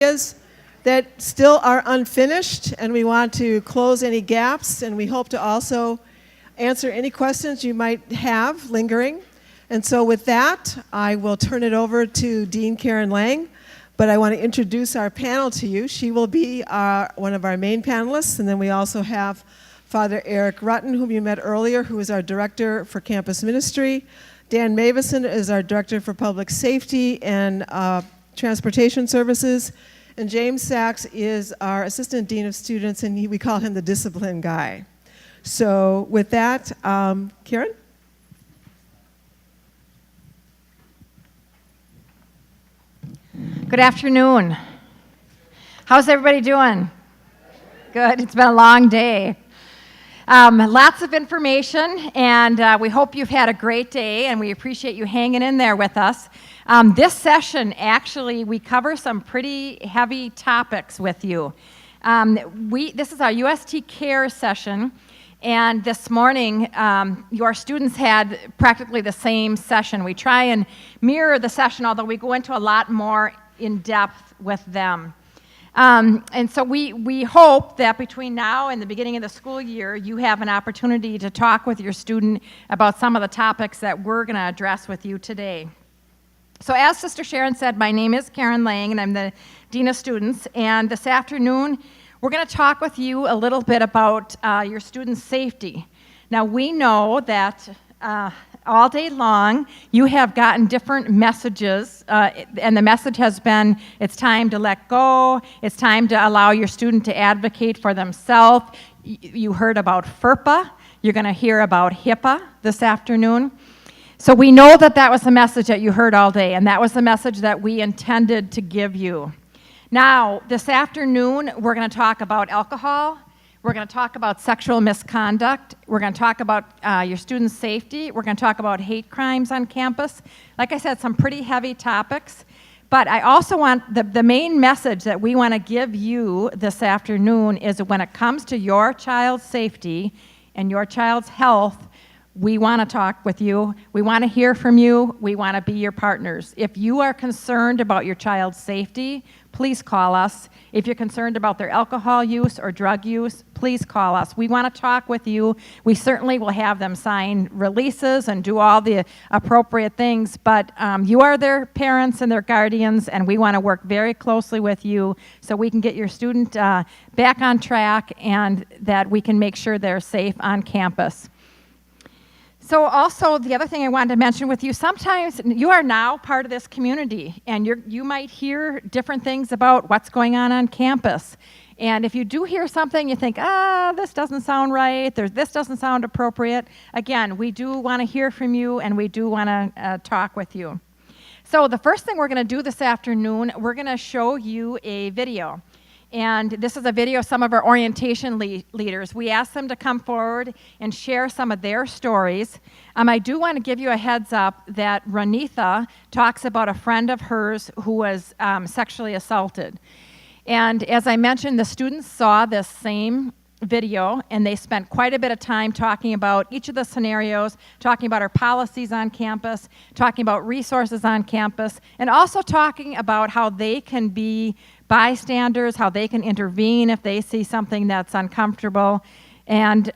areas that still are unfinished, and we want to close any gaps, and we hope to also answer any questions you might have lingering. And so with that, I will turn it over to Dean Karen Lang, but I want to introduce our panel to you. She will be one of our main panelists, and then we also have Father Eric Rutten, whom you met earlier, who is our Director for Campus Ministry. Dan Mavison is our Director for Public Safety and Transportation Services. And James Sachs is our Assistant Dean of Students, and we call him the discipline guy. So with that, Karen? Good afternoon. How's everybody doing? Good. It's been a long day. Lots of information, and we hope you've had a great day, and we appreciate you hanging in there with us. This session, actually, we cover some pretty heavy topics with you. This is our UST Cares session, and this morning, your students had practically the same session. We try and mirror the session, although we go into a lot more in depth with them. And so we hope that between now and the beginning of the school year, you have an opportunity to talk with your student about some of the topics that we're going to address with you today. So as Sister Sharon said, my name is Karen Lang, and I'm the Dean of Students. And this afternoon, we're going to talk with you a little bit about your students' safety. Now, we know that all day long, you have gotten different messages, and the message has been, it's time to let go, it's time to allow your student to advocate for themselves. You heard about FERPA, you're going to hear about HIPAA this afternoon. So we know that that was the message that you heard all day, and that was the message that we intended to give you. Now, this afternoon, we're going to talk about alcohol. We're going to talk about sexual misconduct. We're going to talk about your students' safety. We're going to talk about hate crimes on campus. Like I said, some pretty heavy topics. But I also want, the main message that we want to give you this afternoon is when it comes to your child's safety and your child's health, we want to talk with you. We want to hear from you. We want to be your partners. If you are concerned about your child's safety, please call us. If you're concerned about their alcohol use or drug use, please call us. We want to talk with you. We certainly will have them sign releases and do all the appropriate things, but you are their parents and their guardians, and we want to work very closely with you so we can get your student back on track and that we can make sure they're safe on campus. So also, the other thing I wanted to mention with you, sometimes you are now part of this community, and you might hear different things about what's going on campus. And if you do hear something, you think, this doesn't sound right, this doesn't sound appropriate. Again, we do want to hear from you, and we do want to talk with you. So the first thing we're going to do this afternoon, we're going to show you a video. And this is a video of some of our orientation leaders. We asked them to come forward and share some of their stories. I do want to give you a heads up that Ranitha talks about a friend of hers who was sexually assaulted. And as I mentioned, the students saw this same video, and they spent quite a bit of time talking about each of the scenarios, talking about our policies on campus, talking about resources on campus, and also talking about how they can be bystanders, how they can intervene if they see something that's uncomfortable. And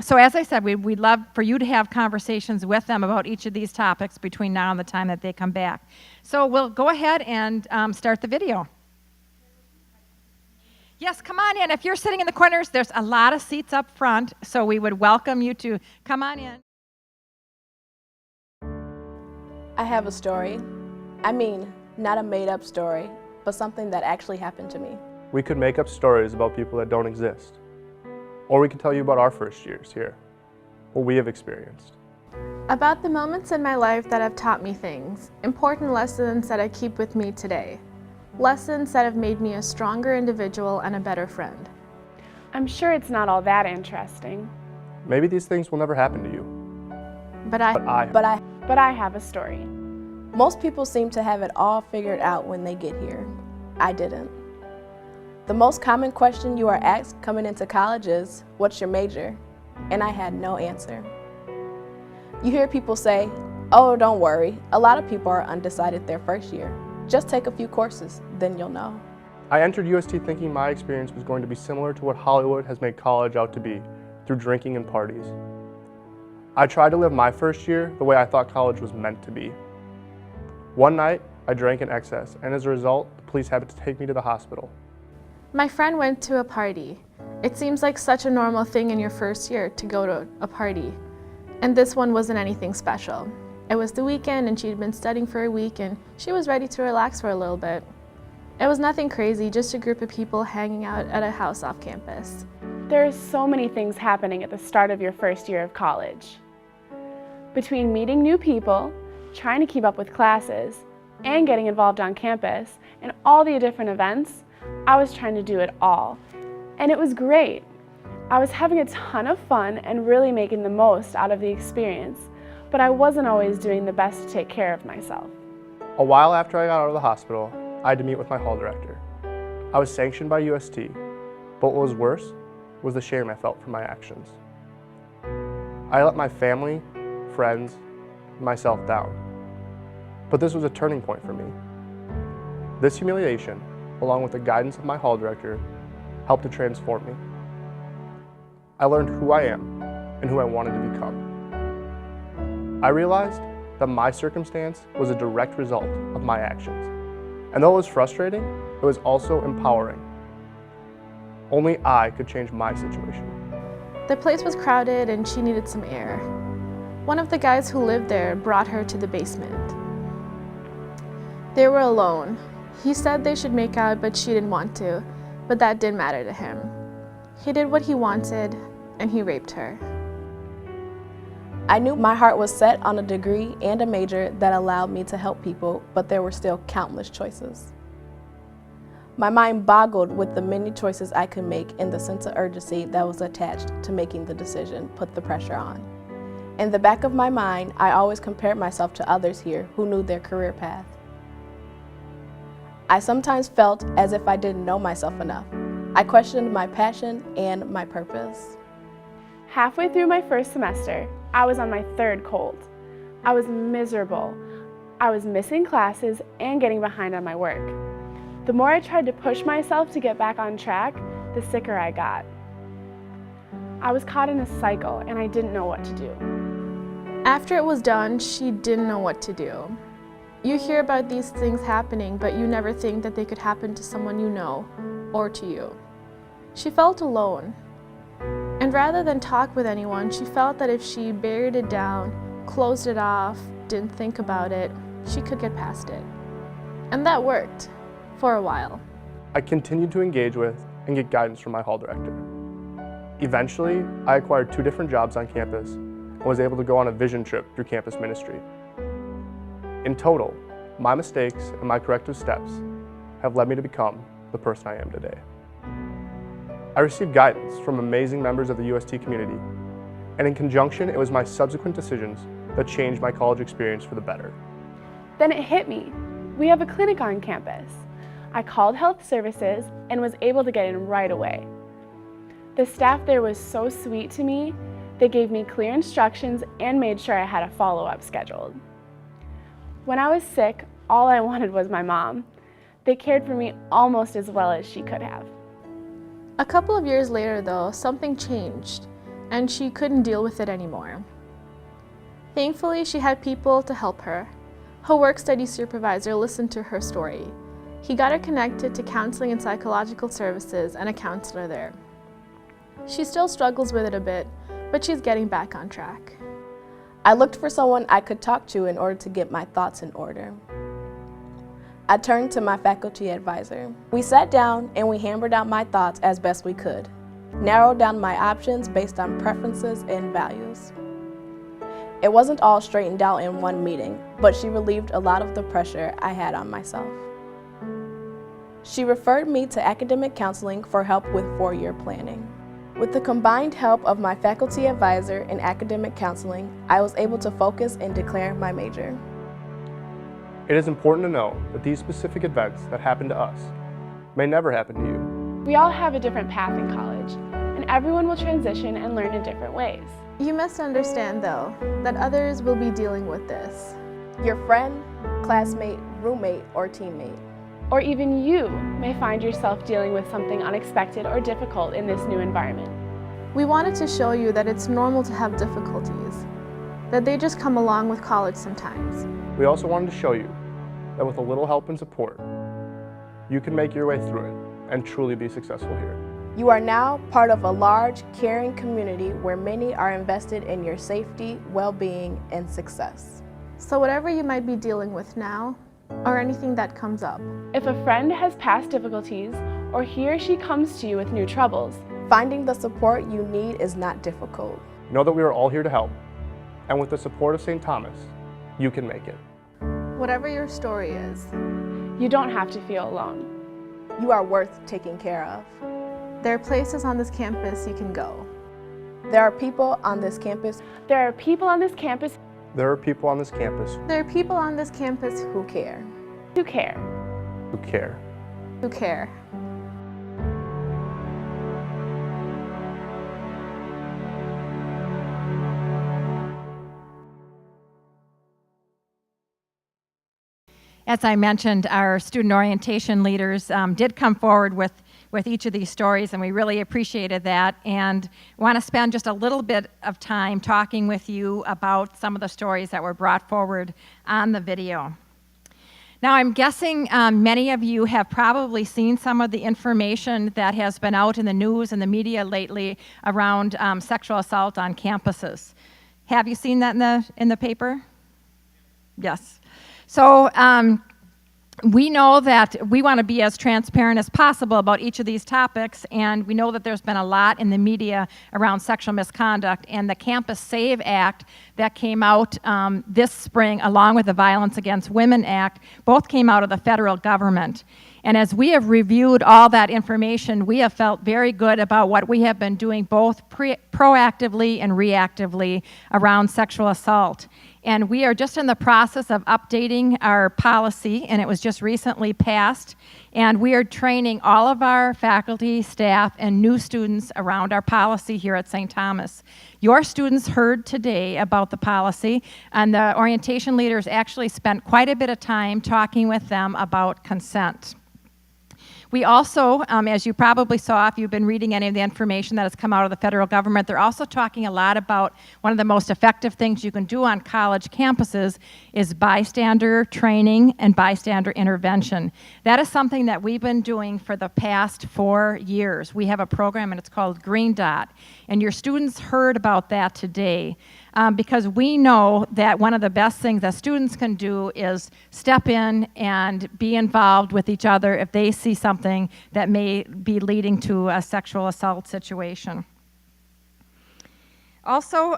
so as I said, we'd love for you to have conversations with them about each of these topics between now and the time that they come back. So we'll go ahead and start the video. Yes, come on in. If you're sitting in the corners, there's a lot of seats up front, so we would welcome you to come on in. I have a story. I mean, not a made-up story, but something that actually happened to me. We could make up stories about people that don't exist. Or we could tell you about our first years here, what we have experienced. About the moments in my life that have taught me things, important lessons that I keep with me today. Lessons that have made me a stronger individual and a better friend. I'm sure it's not all that interesting. Maybe these things will never happen to you. But I have a story. Most people seem to have it all figured out when they get here. I didn't. The most common question you are asked coming into college is, what's your major? And I had no answer. You hear people say, oh, don't worry, a lot of people are undecided their first year. Just take a few courses, then you'll know. I entered UST thinking my experience was going to be similar to what Hollywood has made college out to be, through drinking and parties. I tried to live my first year the way I thought college was meant to be. One night, I drank in excess, and as a result, the police had to take me to the hospital. My friend went to a party. It seems like such a normal thing in your first year to go to a party. And this one wasn't anything special. It was the weekend and she'd been studying for a week and she was ready to relax for a little bit. It was nothing crazy, just a group of people hanging out at a house off campus. There are so many things happening at the start of your first year of college. Between meeting new people, trying to keep up with classes, and getting involved on campus, and all the different events, I was trying to do it all. And it was great. I was having a ton of fun and really making the most out of the experience, but I wasn't always doing the best to take care of myself. A while after I got out of the hospital, I had to meet with my hall director. I was sanctioned by UST, but what was worse was the shame I felt for my actions. I let my family, friends, and myself down. But this was a turning point for me. This humiliation, along with the guidance of my hall director, helped to transform me. I learned who I am and who I wanted to become. I realized that my circumstance was a direct result of my actions. And though it was frustrating, it was also empowering. Only I could change my situation. The place was crowded and she needed some air. One of the guys who lived there brought her to the basement. They were alone. He said they should make out, but she didn't want to, but that didn't matter to him. He did what he wanted, and he raped her. I knew my heart was set on a degree and a major that allowed me to help people, but there were still countless choices. My mind boggled with the many choices I could make, and the sense of urgency that was attached to making the decision put the pressure on. In the back of my mind, I always compared myself to others here who knew their career path. I sometimes felt as if I didn't know myself enough. I questioned my passion and my purpose. Halfway through my first semester, I was on my third cold. I was miserable. I was missing classes and getting behind on my work. The more I tried to push myself to get back on track, the sicker I got. I was caught in a cycle and I didn't know what to do. After it was done, she didn't know what to do. You hear about these things happening, but you never think that they could happen to someone you know or to you. She felt alone. And rather than talk with anyone, she felt that if she buried it down, closed it off, didn't think about it, she could get past it. And that worked for a while. I continued to engage with and get guidance from my hall director. Eventually, I acquired 2 different jobs on campus and was able to go on a vision trip through campus ministry. In total, my mistakes and my corrective steps have led me to become the person I am today. I received guidance from amazing members of the UST community, and in conjunction, it was my subsequent decisions that changed my college experience for the better. Then it hit me. We have a clinic on campus. I called health services and was able to get in right away. The staff there was so sweet to me. They gave me clear instructions and made sure I had a follow-up scheduled. When I was sick, all I wanted was my mom. They cared for me almost as well as she could have. A couple of years later, though, something changed, and she couldn't deal with it anymore. Thankfully, she had people to help her. Her work-study supervisor listened to her story. He got her connected to counseling and psychological services and a counselor there. She still struggles with it a bit, but she's getting back on track. I looked for someone I could talk to in order to get my thoughts in order. I turned to my faculty advisor. We sat down and we hammered out my thoughts as best we could, narrowed down my options based on preferences and values. It wasn't all straightened out in one meeting, but she relieved a lot of the pressure I had on myself. She referred me to academic counseling for help with 4-year planning. With the combined help of my faculty advisor and academic counseling, I was able to focus and declare my major. It is important to know that these specific events that happen to us may never happen to you. We all have a different path in college, and everyone will transition and learn in different ways. You must understand, though, that others will be dealing with this. Your friend, classmate, roommate, or teammate. Or even you may find yourself dealing with something unexpected or difficult in this new environment. We wanted to show you that it's normal to have difficulties, that they just come along with college sometimes. We also wanted to show you that with a little help and support, you can make your way through it and truly be successful here. You are now part of a large, caring community where many are invested in your safety, well-being, and success. So whatever you might be dealing with now, or anything that comes up, If a friend has past difficulties or he or she comes to you with new troubles, finding the support you need is not difficult. Know that we are all here to help, and with the support of St. Thomas, you can make it. whatever your story is, you don't have to feel alone. You are worth taking care of. there are places on this campus you can go. There are people on this campus There are people on this campus There are people on this campus There are people on this campus who care. who care. who care. who care. As I mentioned, our student orientation leaders did come forward with each of these stories, and we really appreciated that, and want to spend just a little bit of time talking with you about some of the stories that were brought forward on the video. Now, I'm guessing many of you have probably seen some of the information that has been out in the news and the media lately around sexual assault on campuses. Have you seen that in the paper? Yes. So we know that we want to be as transparent as possible about each of these topics, and we know that there's been a lot in the media around sexual misconduct, and the Campus Save Act that came out this spring, along with the Violence Against Women Act, both came out of the federal government. And as we have reviewed all that information, we have felt very good about what we have been doing both proactively and reactively around sexual assault. And we are just in the process of updating our policy, and it was just recently passed. And we are training all of our faculty, staff, and new students around our policy here at St. Thomas. Your students heard today about the policy, and the orientation leaders actually spent quite a bit of time talking with them about consent. We also, as you probably saw if you've been reading any of the information that has come out of the federal government, they're also talking a lot about one of the most effective things you can do on college campuses is bystander training and bystander intervention. That is something that we've been doing for the past 4 years. We have a program and it's called Green Dot, and your students heard about that today. Because we know that one of the best things that students can do is step in and be involved with each other if they see something that may be leading to a sexual assault situation. Also,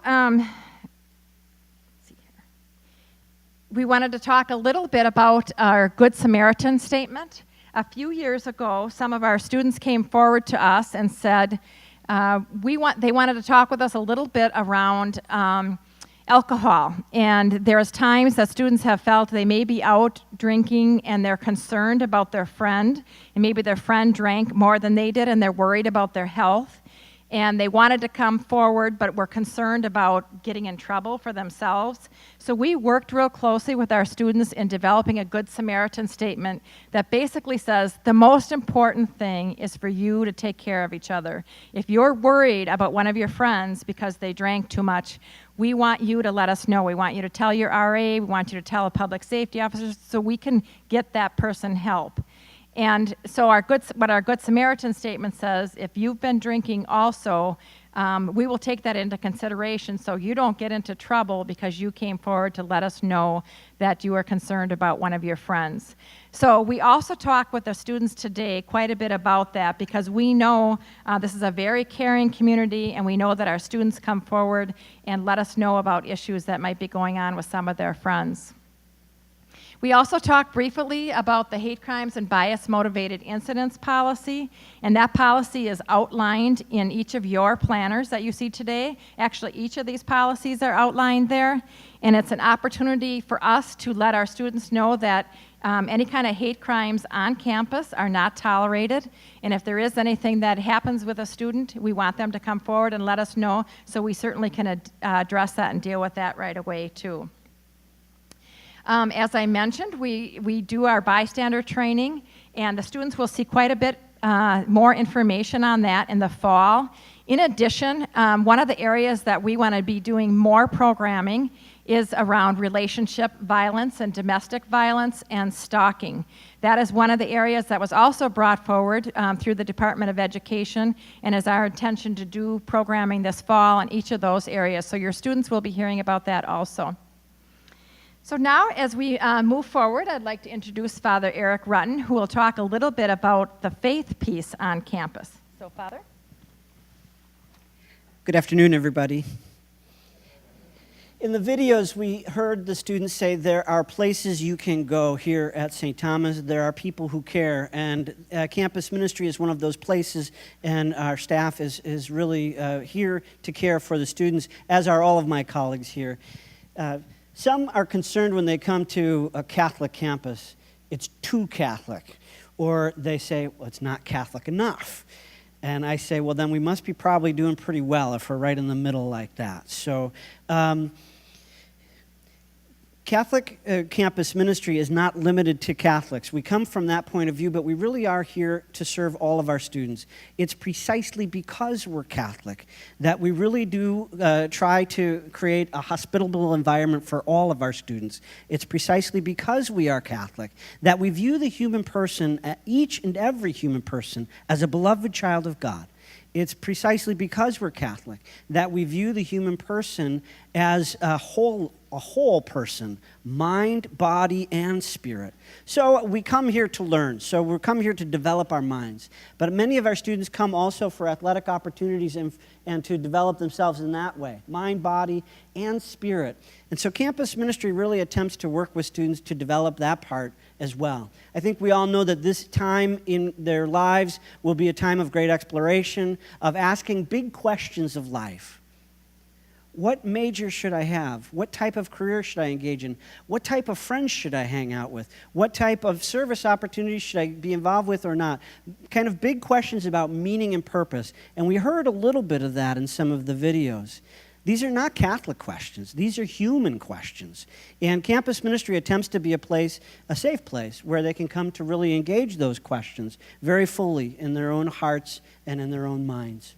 we wanted to talk a little bit about our Good Samaritan statement. A few years ago, some of our students came forward to us and said, they wanted to talk with us a little bit around alcohol. And there's times that students have felt they may be out drinking and they're concerned about their friend, and maybe their friend drank more than they did and they're worried about their health. And they wanted to come forward, but were concerned about getting in trouble for themselves. So we worked real closely with our students in developing a Good Samaritan statement that basically says the most important thing is for you to take care of each other. If you're worried about one of your friends because they drank too much, we want you to let us know. We want you to tell your RA, we want you to tell a public safety officer so we can get that person help. And so what our Good Samaritan statement says, if you've been drinking also, we will take that into consideration so you don't get into trouble because you came forward to let us know that you are concerned about one of your friends. So we also talked with the students today quite a bit about that because we know this is a very caring community, and we know that our students come forward and let us know about issues that might be going on with some of their friends. We also talked briefly about the hate crimes and bias-motivated incidents policy, and that policy is outlined in each of your planners that you see today. Actually, each of these policies are outlined there, and it's an opportunity for us to let our students know that any kind of hate crimes on campus are not tolerated, and if there is anything that happens with a student, we want them to come forward and let us know, so we certainly can address that and deal with that right away, too. As I mentioned, we do our bystander training, and the students will see quite a bit more information on that in the fall. In addition, one of the areas that we want to be doing more programming is around relationship violence and domestic violence and stalking. That is one of the areas that was also brought forward through the Department of Education, and is our intention to do programming this fall in each of those areas. So your students will be hearing about that also. So now, as we move forward, I'd like to introduce Father Eric Rutten, who will talk a little bit about the faith piece on campus. So, Father? Good afternoon, everybody. In the videos, we heard the students say there are places you can go here at St. Thomas. There are people who care, and campus ministry is one of those places, and our staff is really here to care for the students, as are all of my colleagues here. Some are concerned when they come to a Catholic campus, it's too Catholic, or they say, well, it's not Catholic enough. And I say, well, then we must be probably doing pretty well if we're right in the middle like that. So Catholic campus ministry is not limited to Catholics. We come from that point of view, but we really are here to serve all of our students. It's precisely because we're Catholic that we really do try to create a hospitable environment for all of our students. It's precisely because we are Catholic that we view the human person, each and every human person, as a beloved child of God. It's precisely because we're Catholic that we view the human person as a whole person, mind, body, and spirit. So we come here to learn. So we come here to develop our minds. But many of our students come also for athletic opportunities and to develop themselves in that way, mind, body, and spirit. And so campus ministry really attempts to work with students to develop that part as well. I think we all know that this time in their lives will be a time of great exploration, of asking big questions of life. What major should I have? What type of career should I engage in? What type of friends should I hang out with? What type of service opportunities should I be involved with or not? Kind of big questions about meaning and purpose. And we heard a little bit of that in some of the videos. These are not Catholic questions. These are human questions. And campus ministry attempts to be a safe place, where they can come to really engage those questions very fully in their own hearts and in their own minds.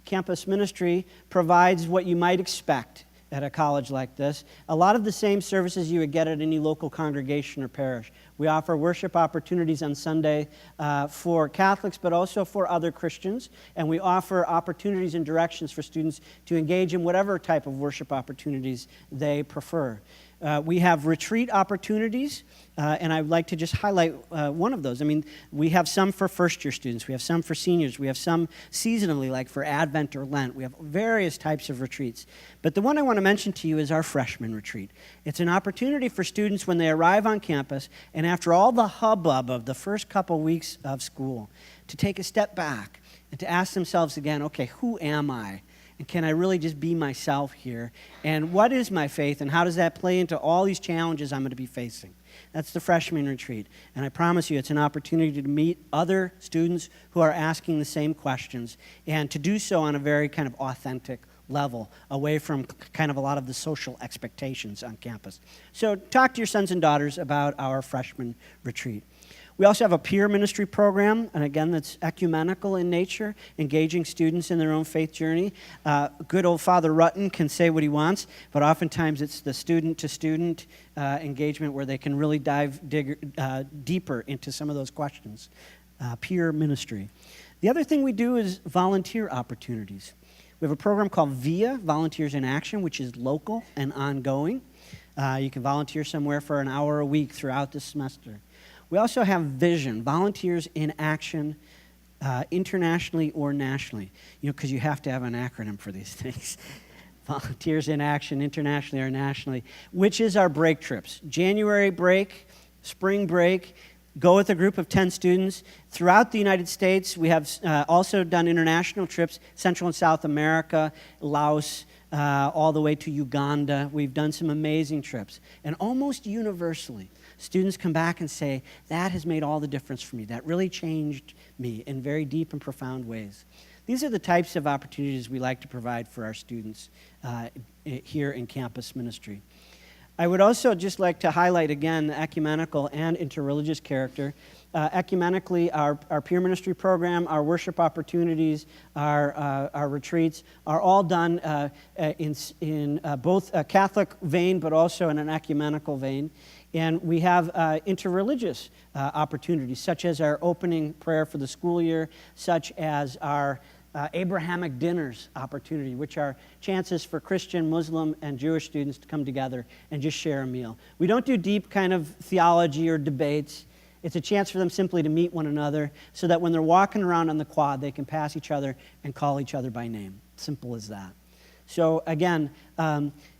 Campus ministry provides what you might expect at a college like this. A lot of the same services you would get at any local congregation or parish. We offer worship opportunities on Sunday for Catholics, but also for other Christians. And we offer opportunities and directions for students to engage in whatever type of worship opportunities they prefer. We have retreat opportunities, and I'd like to just highlight one of those. I mean, we have some for first-year students. We have some for seniors. We have some seasonally, like for Advent or Lent. We have various types of retreats. But the one I want to mention to you is our freshman retreat. It's an opportunity for students when they arrive on campus, and after all the hubbub of the first couple weeks of school, to take a step back and to ask themselves again, okay, who am I? And can I really just be myself here? And what is my faith, and how does that play into all these challenges I'm going to be facing? That's the freshman retreat. And I promise you, it's an opportunity to meet other students who are asking the same questions, and to do so on a very kind of authentic level, away from kind of a lot of the social expectations on campus. So talk to your sons and daughters about our freshman retreat. We also have a peer ministry program, and again, that's ecumenical in nature, engaging students in their own faith journey. Good old Father Rutten can say what he wants, but oftentimes it's the student-to-student engagement where they can really dig deeper into some of those questions. Peer ministry. The other thing we do is volunteer opportunities. We have a program called VIA, Volunteers in Action, which is local and ongoing. You can volunteer somewhere for an hour a week throughout the semester. We also have Vision, Volunteers in Action, internationally or nationally. You know, because you have to have an acronym for these things. Volunteers in Action, internationally or nationally, which is our break trips. January break, spring break, go with a group of 10 students. Throughout the United States, we have also done international trips, Central and South America, Laos, all the way to Uganda. We've done some amazing trips. And almost universally, students come back and say, that has made all the difference for me. That really changed me in very deep and profound ways. These are the types of opportunities we like to provide for our students here in campus ministry. I would also just like to highlight again the ecumenical and interreligious character. Ecumenically, our peer ministry program, our worship opportunities, our retreats are all done in both a Catholic vein but also in an ecumenical vein. And we have interreligious opportunities, such as our opening prayer for the school year, such as our Abrahamic dinners opportunity, which are chances for Christian, Muslim, and Jewish students to come together and just share a meal. We don't do deep kind of theology or debates. It's a chance for them simply to meet one another so that when they're walking around on the quad, they can pass each other and call each other by name. Simple as that. So again,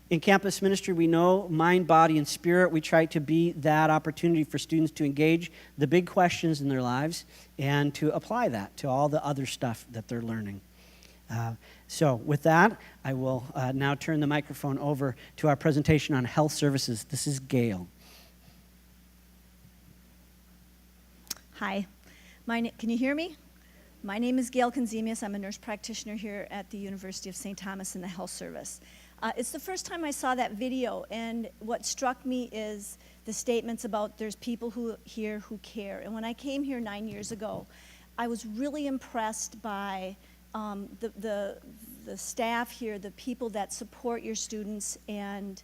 in campus ministry, we know mind, body, and spirit. We try to be that opportunity for students to engage the big questions in their lives and to apply that to all the other stuff that they're learning. So with that, I will now turn the microphone over to our presentation on health services. This is Gail. Hi, can you hear me? My name is Gail Konzemius. I'm a nurse practitioner here at the University of St. Thomas in the health service. It's the first time I saw that video, and what struck me is the statements about there's people here who care. And when I came here 9 years ago, I was really impressed by the staff here, the people that support your students and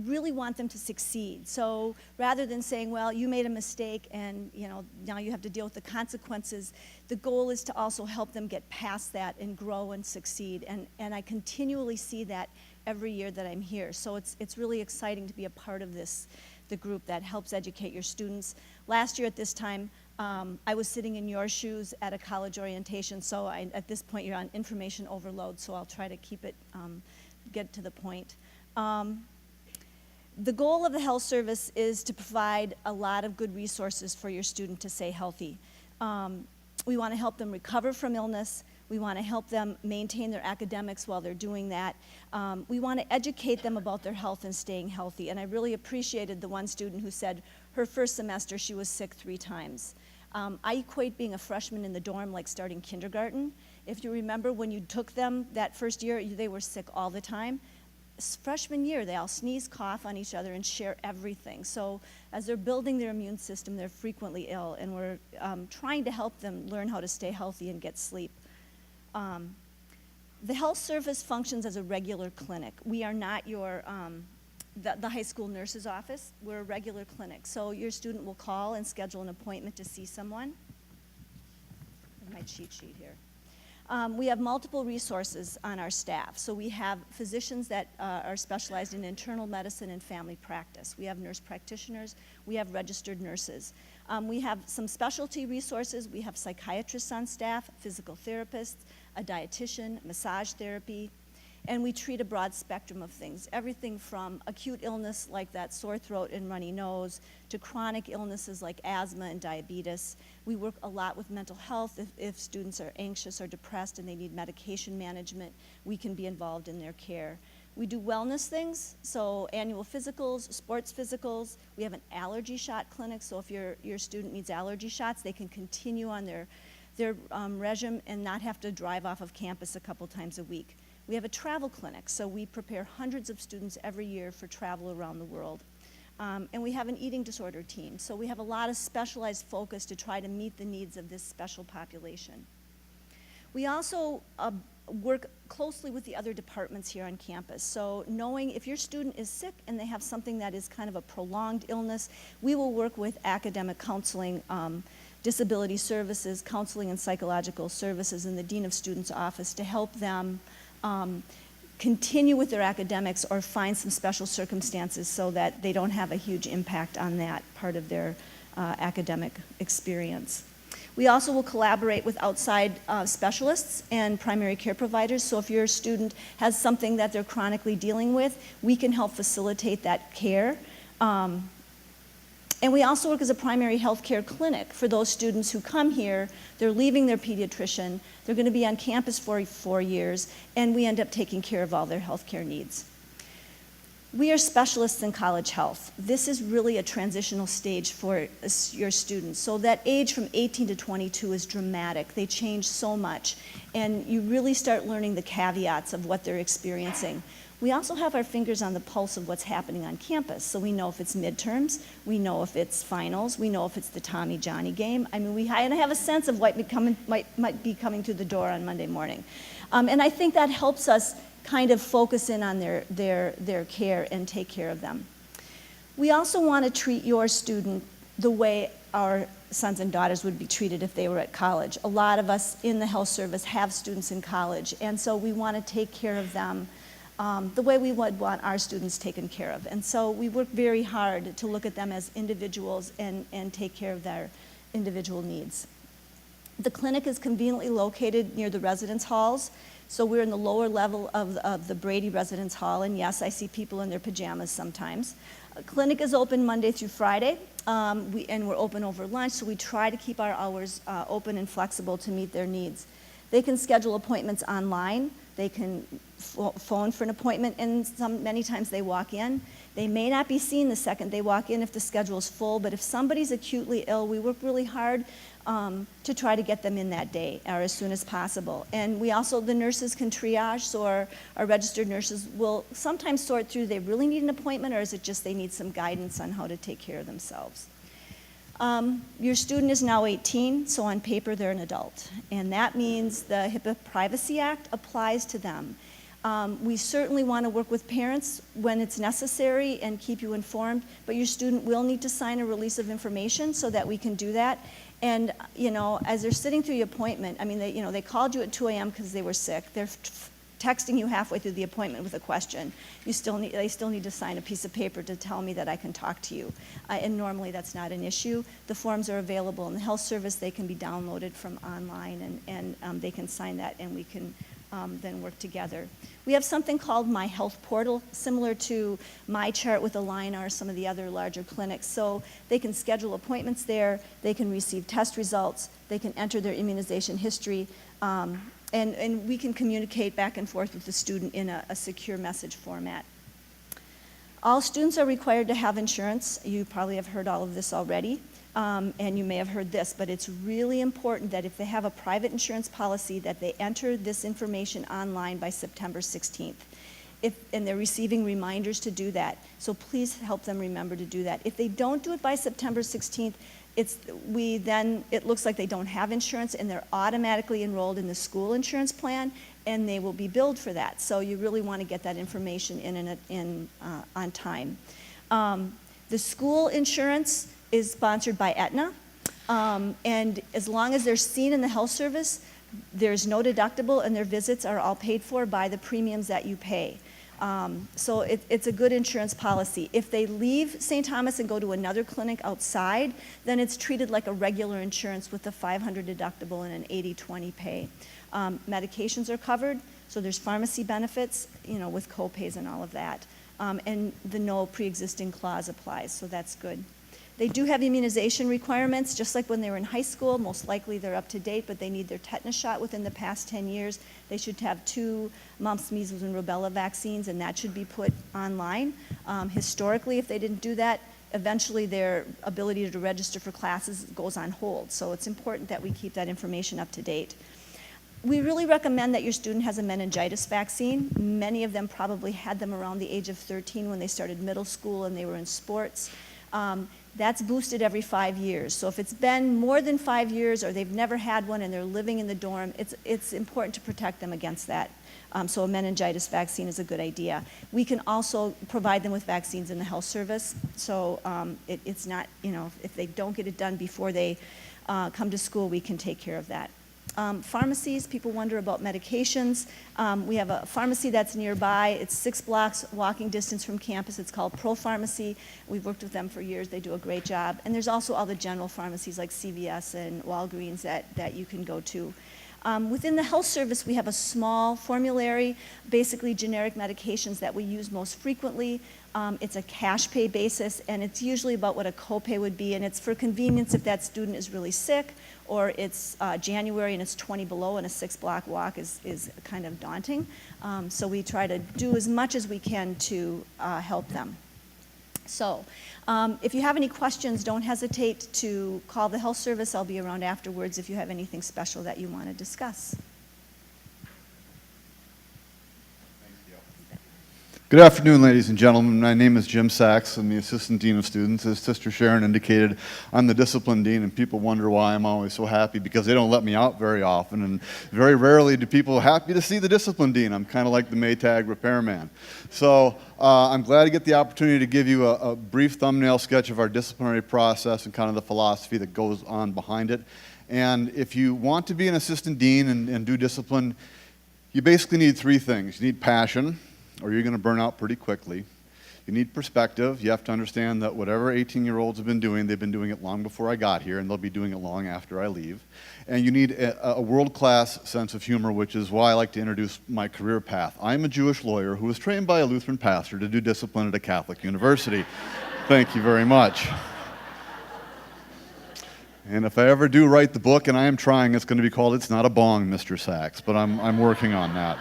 really want them to succeed. So rather than saying, well, you made a mistake and now you have to deal with the consequences, the goal is to also help them get past that and grow and succeed. And I continually see that every year that I'm here. So it's really exciting to be a part of the group that helps educate your students. Last year at this time, I was sitting in your shoes at a college orientation, so at this point you're on information overload, so I'll try to keep it, get to the point. The goal of the health service is to provide a lot of good resources for your student to stay healthy. We want to help them recover from illness. We want to help them maintain their academics while they're doing that. We want to educate them about their health and staying healthy. And I really appreciated the one student who said her first semester she was sick 3 times. I equate being a freshman in the dorm like starting kindergarten. If you remember when you took them that first year, they were sick all the time. Freshman year, they all sneeze, cough on each other, and share everything. So as they're building their immune system, they're frequently ill, and we're trying to help them learn how to stay healthy and get sleep. The health service functions as a regular clinic. We are not your the high school nurse's office. We're a regular clinic. So your student will call and schedule an appointment to see someone. Here's my cheat sheet here. We have multiple resources on our staff. So we have physicians that are specialized in internal medicine and family practice. We have nurse practitioners. We have registered nurses. We have some specialty resources. We have psychiatrists on staff, physical therapists, a dietitian, massage therapy, and we treat a broad spectrum of things. Everything from acute illness like that sore throat and runny nose to chronic illnesses like asthma and diabetes. We work a lot with mental health. If students are anxious or depressed and they need medication management, we can be involved in their care. We do wellness things, so annual physicals, sports physicals. We have an allergy shot clinic, so if your student needs allergy shots, they can continue on their regime and not have to drive off of campus a couple times a week. We have a travel clinic, so we prepare hundreds of students every year for travel around the world. And we have an eating disorder team, so we have a lot of specialized focus to try to meet the needs of this special population. We also work closely with the other departments here on campus. So knowing if your student is sick and they have something that is kind of a prolonged illness, we will work with academic counseling, disability services, counseling and psychological services in the Dean of Students office to help them continue with their academics or find some special circumstances so that they don't have a huge impact on that part of their academic experience. We also will collaborate with outside specialists and primary care providers. So if your student has something that they're chronically dealing with, we can help facilitate that care. And we also work as a primary health care clinic for those students who come here, they're leaving their pediatrician, they're going to be on campus for 4 years, and we end up taking care of all their health care needs. We are specialists in college health. This is really a transitional stage for your students. So that age from 18 to 22 is dramatic. They change so much, and you really start learning the caveats of what they're experiencing. We also have our fingers on the pulse of what's happening on campus. So we know if it's midterms, we know if it's finals, we know if it's the Tommy Johnny game. I mean, we have a sense of what might be coming through the door on Monday morning. And I think that helps us kind of focus in on their care and take care of them. We also want to treat your student the way our sons and daughters would be treated if they were at college. A lot of us in the health service have students in college, and so we want to take care of them the way we would want our students taken care of. And so we work very hard to look at them as individuals and take care of their individual needs. The clinic is conveniently located near the residence halls. So we're in the lower level of the Brady Residence Hall, and yes, I see people in their pajamas sometimes. Clinic is open Monday through Friday, and we're open over lunch, so we try to keep our hours open and flexible to meet their needs. They can schedule appointments online. They can phone for an appointment, and many times they walk in. They may not be seen the second they walk in if the schedule is full, but if somebody's acutely ill, we work really hard to try to get them in that day or as soon as possible. And we also, the nurses can triage, so our registered nurses will sometimes sort through, they really need an appointment, or is it just they need some guidance on how to take care of themselves. Your student is now 18, so on paper they're an adult. And that means the HIPAA Privacy Act applies to them. We certainly want to work with parents when it's necessary and keep you informed, but your student will need to sign a release of information so that we can do that. And, you know, as they're sitting through the appointment, I mean, they called you at 2 a.m. because they were sick. They're texting you halfway through the appointment with a question. They still need to sign a piece of paper to tell me that I can talk to you. And normally that's not an issue. The forms are available in the health service. They can be downloaded from online, and they can sign that, and we can then work together. We have something called My Health Portal, similar to MyChart with Align or some of the other larger clinics. So they can schedule appointments there, they can receive test results, they can enter their immunization history, and we can communicate back and forth with the student in a secure message format. All students are required to have insurance. You probably have heard all of this already. And you may have heard this, but it's really important that if they have a private insurance policy that they enter this information online by September 16th. And they're receiving reminders to do that. So please help them remember to do that. If they don't do it by September 16th, it looks like they don't have insurance, and they're automatically enrolled in the school insurance plan, and they will be billed for that. So you really want to get that information in on time. The school insurance is sponsored by Aetna, and as long as they're seen in the health service, there's no deductible, and their visits are all paid for by the premiums that you pay. So it's a good insurance policy. If they leave St. Thomas and go to another clinic outside, then it's treated like a regular insurance with a $500 deductible and an 80/20 pay. Medications are covered, so there's pharmacy benefits, with co-pays and all of that. And the no pre-existing clause applies, so that's good. They do have immunization requirements, just like when they were in high school. Most likely they're up to date, but they need their tetanus shot within the past 10 years. They should have 2 mumps, measles, and rubella vaccines, and that should be put online. Historically, if they didn't do that, eventually their ability to register for classes goes on hold. So it's important that we keep that information up to date. We really recommend that your student has a meningitis vaccine. Many of them probably had them around the age of 13 when they started middle school and they were in sports. That's boosted every 5 years. So if it's been more than 5 years or they've never had one and they're living in the dorm, it's important to protect them against that. So a meningitis vaccine is a good idea. We can also provide them with vaccines in the health service. So it's not, if they don't get it done before they come to school, we can take care of that. Pharmacies, people wonder about medications. We have a pharmacy that's nearby. It's 6 blocks walking distance from campus. It's called Pro Pharmacy. We've worked with them for years. They do a great job. And there's also all the general pharmacies like CVS and Walgreens that you can go to. Within the health service, we have a small formulary, basically generic medications that we use most frequently. It's a cash pay basis, and it's usually about what a copay would be, and it's for convenience if that student is really sick, or it's January and it's 20 below and a 6-block walk is kind of daunting. So we try to do as much as we can to help them. So if you have any questions, don't hesitate to call the health service. I'll be around afterwards if you have anything special that you want to discuss. Good afternoon, ladies and gentlemen. My name is Jim Sachs. I'm the Assistant Dean of Students. As Sister Sharon indicated, I'm the Discipline Dean, and people wonder why I'm always so happy, because they don't let me out very often, and very rarely do people happy to see the Discipline Dean. I'm kind of like the Maytag repairman. So I'm glad to get the opportunity to give you a brief thumbnail sketch of our disciplinary process and kind of the philosophy that goes on behind it. And if you want to be an Assistant Dean and do discipline, you basically need three things. You need passion, or you're going to burn out pretty quickly. You need perspective. You have to understand that whatever 18-year-olds have been doing, they've been doing it long before I got here, and they'll be doing it long after I leave. And you need a world-class sense of humor, which is why I like to introduce my career path. I'm a Jewish lawyer who was trained by a Lutheran pastor to do discipline at a Catholic university. Thank you very much. And if I ever do write the book, and I am trying, it's going to be called It's Not a Bong, Mr. Sachs, but I'm working on that.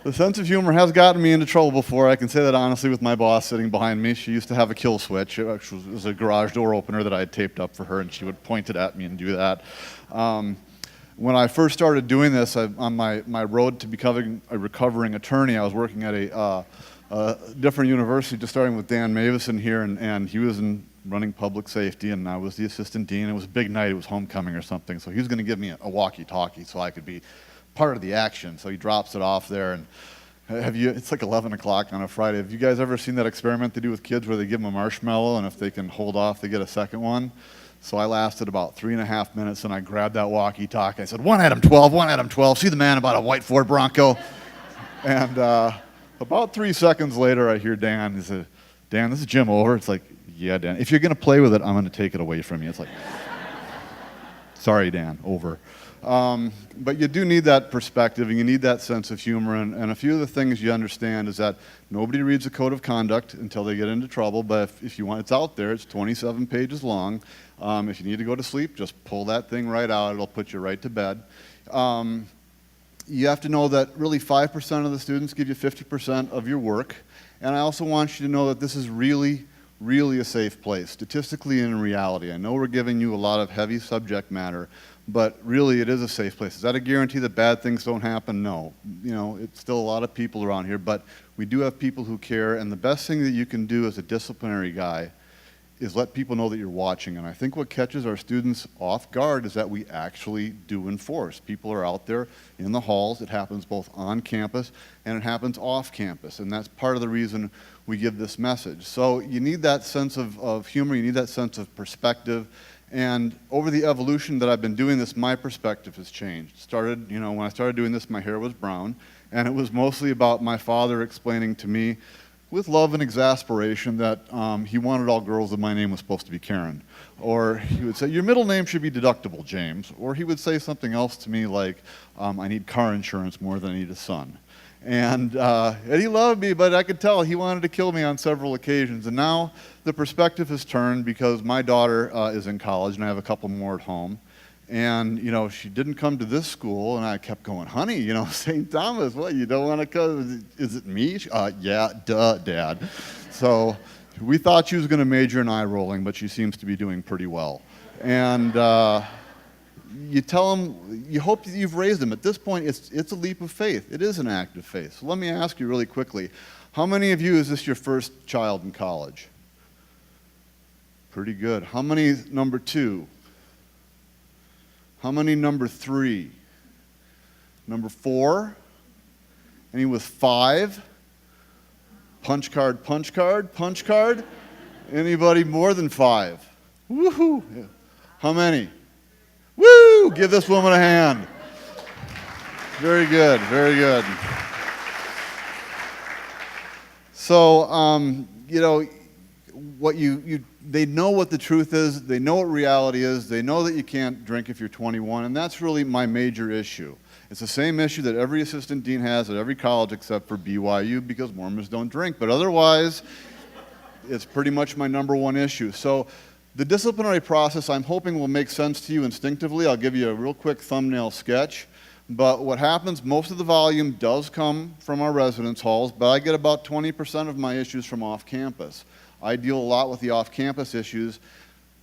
The sense of humor has gotten me into trouble before. I can say that honestly with my boss sitting behind me. She used to have a kill switch. It was a garage door opener that I had taped up for her, and she would point it at me and do that. When I first started doing this, on my road to becoming a recovering attorney, I was working at a different university, just starting with Dan Mavison here, and he was running public safety, and I was the assistant dean. It was a big night. It was homecoming or something, so he was going to give me a walkie-talkie so I could be part of the action. So he drops it off there, and it's like 11 o'clock on a Friday. Have you guys ever seen that experiment they do with kids where they give them a marshmallow, and if they can hold off, they get a second one? So I lasted about 3.5 minutes, and I grabbed that walkie-talkie. I said, 1 Adam 12, 1 Adam 12, see the man about a white Ford Bronco? And about 3 seconds later, I hear Dan. He said, Dan, this is Jim, over. It's like, yeah, Dan. If you're going to play with it, I'm going to take it away from you. It's like, sorry, Dan, over. But you do need that perspective, and you need that sense of humor, and a few of the things you understand is that nobody reads a code of conduct until they get into trouble, but if you want, it's out there, it's 27 pages long. If you need to go to sleep, just pull that thing right out, it'll put you right to bed. You have to know that really 5% of the students give you 50% of your work, and I also want you to know that this is really a safe place, statistically and in reality. I know we're giving you a lot of heavy subject matter, but really it is a safe place. Is that a guarantee that bad things don't happen? No. You know, it's still a lot of people around here, but we do have people who care, and the best thing that you can do as a disciplinary guy is let people know that you're watching. And I think what catches our students off guard is that we actually do enforce. People are out there in the halls. It happens both on campus and it happens off campus, and that's part of the reason we give this message. So you need that sense of humor, you need that sense of perspective. And over the evolution that I've been doing this, my perspective has changed. When I started doing this, my hair was brown, and it was mostly about my father explaining to me, with love and exasperation, that he wanted all girls and my name was supposed to be Karen. Or he would say, your middle name should be deductible, James. Or he would say something else to me like, I need car insurance more than I need a son. And he loved me, but I could tell he wanted to kill me on several occasions. And now the perspective has turned because my daughter is in college, and I have a couple more at home. And, she didn't come to this school, and I kept going, honey, St. Thomas, what, you don't want to come? Is it me? Yeah, duh, Dad. So we thought she was going to major in eye rolling, but she seems to be doing pretty well. And you tell them, you hope that you've raised them. At this point, it's a leap of faith. It is an act of faith. So let me ask you really quickly, how many of you, is this your first child in college? Pretty good. How many number 2? How many number 3? Number 4? Any with 5? Punch card, punch card, punch card? Anybody more than 5? Woohoo! How many? Woo! Give this woman a hand. Very good, very good. So, they know what the truth is, they know what reality is, they know that you can't drink if you're 21, and that's really my major issue. It's the same issue that every assistant dean has at every college except for BYU, because Mormons don't drink, but otherwise, it's pretty much my number one issue. So the disciplinary process, I'm hoping, will make sense to you instinctively. I'll give you a real quick thumbnail sketch. But what happens, most of the volume does come from our residence halls, but I get about 20% of my issues from off campus. I deal a lot with the off-campus issues.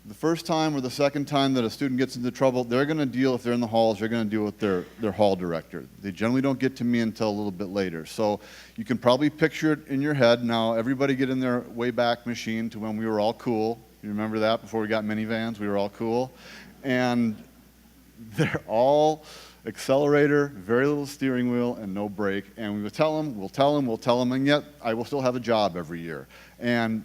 The first time or the second time that a student gets into trouble, they're going to deal, if they're in the halls, they're going to deal with their hall director. They generally don't get to me until a little bit later. So you can probably picture it in your head. Now, everybody get in their Wayback Machine to when we were all cool. You remember that? Before we got minivans, we were all cool. And they're all accelerator, very little steering wheel, and no brake. And we will tell them, and yet I will still have a job every year. And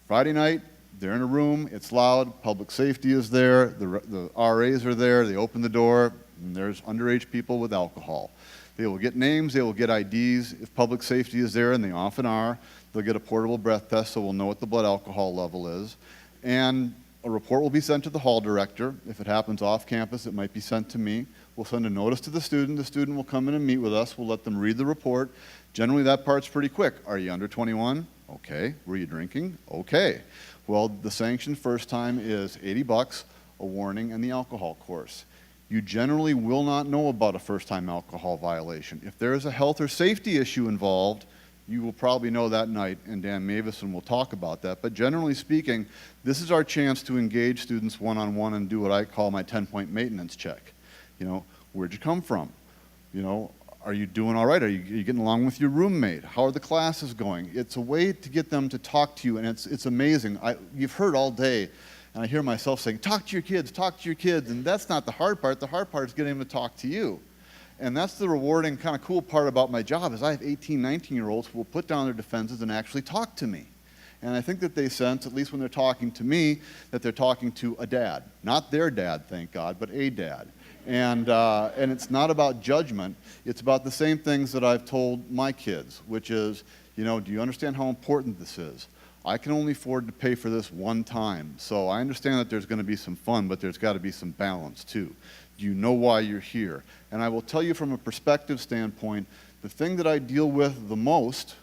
Friday night, they're in a room, it's loud, public safety is there, the RAs are there, they open the door, and there's underage people with alcohol. They will get names, they will get IDs. If public safety is there, and they often are, they'll get a portable breath test so we'll know what the blood alcohol level is. And a report will be sent to the hall director. If it happens off campus, it might be sent to me. We'll send a notice to the student. The student will come in and meet with us. We'll let them read the report. Generally, that part's pretty quick. Are you under 21? Okay. Were you drinking? Okay. Well, the sanction first time is $80, a warning, and the alcohol course. You generally will not know about a first-time alcohol violation. If there is a health or safety issue involved, you will probably know that night, and Dan Mavison will talk about that. But generally speaking, this is our chance to engage students one-on-one and do what I call my 10-point maintenance check. You know, where'd you come from? You know, are you doing all right? Are you getting along with your roommate? How are the classes going? It's a way to get them to talk to you, and it's amazing. You've heard all day, and I hear myself saying, talk to your kids, and that's not the hard part. The hard part is getting them to talk to you. And that's the rewarding, kind of cool part about my job is I have 18, 19-year-olds who will put down their defenses and actually talk to me. And I think that they sense, at least when they're talking to me, that they're talking to a dad. Not their dad, thank God, but a dad. And it's not about judgment. It's about the same things that I've told my kids, which is, you know, do you understand how important this is? I can only afford to pay for this one time. So I understand that there's going to be some fun, but there's got to be some balance too. Do you know why you're here? And I will tell you from a perspective standpoint, the thing that I deal with the most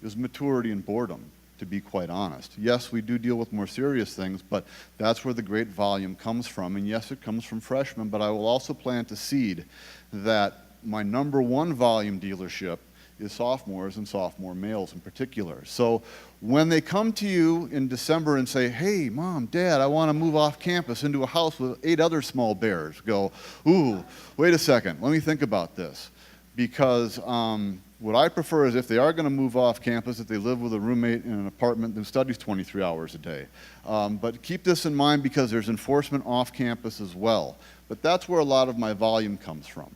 is maturity and boredom, to be quite honest. Yes, we do deal with more serious things, but that's where the great volume comes from. And yes, it comes from freshmen, but I will also plant a seed that my #1 volume dealership is sophomores and sophomore males in particular. So when they come to you in December and say, hey, Mom, Dad, I want to move off campus into a house with 8 other small bears, go, ooh, wait a second, let me think about this. Because what I prefer is if they are going to move off campus, that they live with a roommate in an apartment that studies 23 hours a day. But keep this in mind because there's enforcement off campus as well. But that's where a lot of my volume comes from.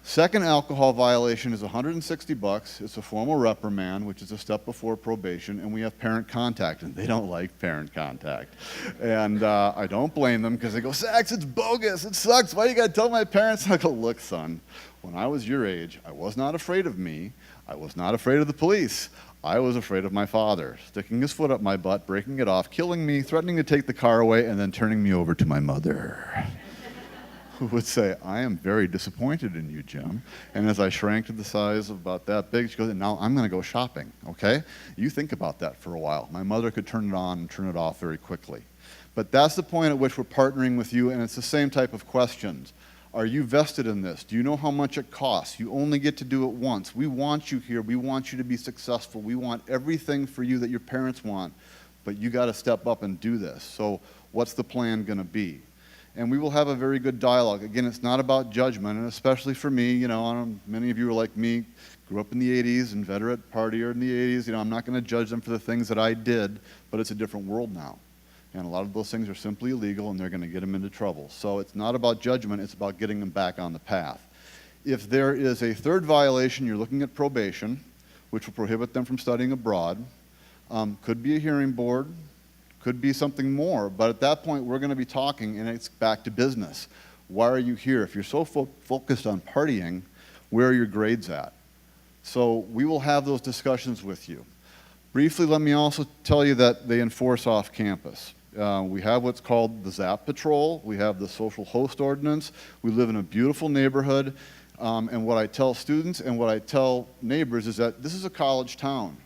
Second alcohol violation is $160. It's a formal reprimand, which is a step before probation, and we have parent contact, and they don't like parent contact. And I don't blame them because they go, Sax, it's bogus, it sucks, why you gotta tell my parents? I go, look, son, when I was your age, I was not afraid of me, I was not afraid of the police. I was afraid of my father, sticking his foot up my butt, breaking it off, killing me, threatening to take the car away, and then turning me over to my mother. Who would say, I am very disappointed in you, Jim. And as I shrank to the size of about that big, she goes, now I'm going to go shopping, okay? You think about that for a while. My mother could turn it on and turn it off very quickly. But that's the point at which we're partnering with you, and it's the same type of questions. Are you vested in this? Do you know how much it costs? You only get to do it once. We want you here. We want you to be successful. We want everything for you that your parents want, but you got to step up and do this. So what's the plan going to be? And we will have a very good dialogue. Again, it's not about judgment, and especially for me, you know, many of you are like me, grew up in the 80s, inveterate partier in the 80s. You know, I'm not going to judge them for the things that I did, but it's a different world now. And a lot of those things are simply illegal, and they're going to get them into trouble. So it's not about judgment, it's about getting them back on the path. If there is a third violation, you're looking at probation, which will prohibit them from studying abroad. Could be a hearing board, could be something more, but at that point we're going to be talking and it's back to business. Why are you here? If you're so focused on partying, where are your grades at? So we will have those discussions with you. Briefly, let me also tell you that they enforce off campus. We have what's called the ZAP Patrol. We have the Social Host Ordinance. We live in a beautiful neighborhood. And what I tell students and what I tell neighbors is that this is a college town.